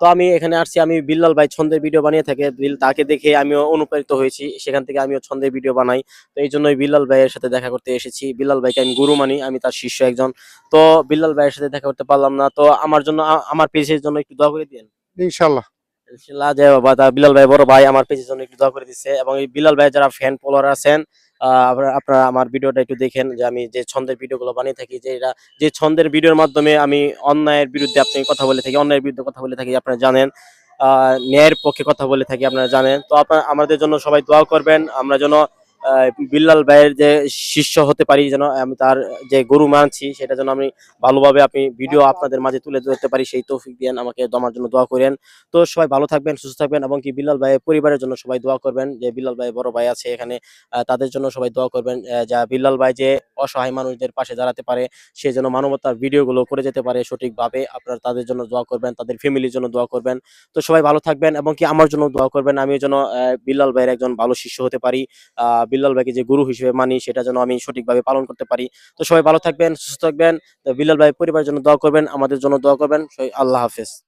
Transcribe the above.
তো আমি এখানে আসছি, আমি বিল্লাল ভাই ছন্দের ভিডিও বানিয়ে থাকে, তাকে দেখে আমিও অনুপ্রাণিত হয়েছি, সেখান থেকে আমিও ছন্দের ভিডিও বানাই। তো এই জন্যই বিল্লাল ভাইয়ের সাথে দেখা করতে এসেছি। বিল্লাল ভাইকে আমি গুরু মানি, আমি তার শিষ্য একজন। তো বিল্লাল ভাইয়ের সাথে দেখা করতে পারলাম না, তো আমার জন্য আমার পেজের জন্য একটু দোয়া করে দিন। ইনশাল্লাহ। ইনশাআল্লাহ, জয় বাবা। তা বিলাল ভাই বড় ভাই আমার পেজের জন্য একটু দোয়া করে দিচ্ছে, এবং এই বিলাল ভাই যারা ফ্যান ফলোয়ার আছেন, আপনারা আমার ভিডিওটা একটু দেখেন, যে আমি যে ছন্দের ভিডিওগুলো বানিয়ে থাকি, যে এরা যে ছন্দের ভিডিওর মাধ্যমে আমি অন্যায়ের বিরুদ্ধে আপনি কথা বলে থাকি, অন্যায়ের বিরুদ্ধে কথা বলে থাকি, আপনারা জানেন। ন্যায়ের পক্ষে কথা বলে থাকি, আপনারা জানেন। তো আপনারা আমাদের জন্য সবাই দোয়া করবেন, আমরা যেন বিল্লাল ভাইয়ের যে শিষ্য হতে পারি, যেন আমি তার যে গুরু মানছি সেটা যেন আমি ভালোভাবে আপনি ভিডিও আপনাদের মাঝে তুলে ধরতে পারি, সেই তৌফিক দিয়েন আমাকে, আমার জন্য দোয়া করেন। তো সবাই ভালো থাকবেন, সুস্থ থাকবেন, এবং কি বিল্লাল ভাইয়ের পরিবারের জন্য সবাই দোয়া করবেন, যে বিল্লাল ভাই বড় ভাই আছে এখানে, তাদের জন্য সবাই দোয়া করবেন, যা বিল্লাল ভাই যে অসহায় মানুষদের পাশে দাঁড়াতে পারে, সে যেন মানবতার ভিডিওগুলো করে যেতে পারে সঠিকভাবে। আপনারা তাদের জন্য দোয়া করবেন, তাদের ফ্যামিলির জন্য দোয়া করবেন। তো সবাই ভালো থাকবেন, এবং কি আমার জন্য দোয়া করবেন, আমি যেন বিল্লাল ভাইয়ের একজন ভালো শিষ্য হতে পারি, বিল্লাল ভাইকে যে গুরু হিসেবে মানি সেটা যেন আমি সঠিকভাবে পালন করতে পারি। তো সবাই ভালো থাকবেন, সুস্থ থাকবেন। তো বিল্লাল ভাই পরিবারের জন্য দোয়া করবেন, আমাদের জন্য দোয়া করবেন। আল্লাহ হাফেজ।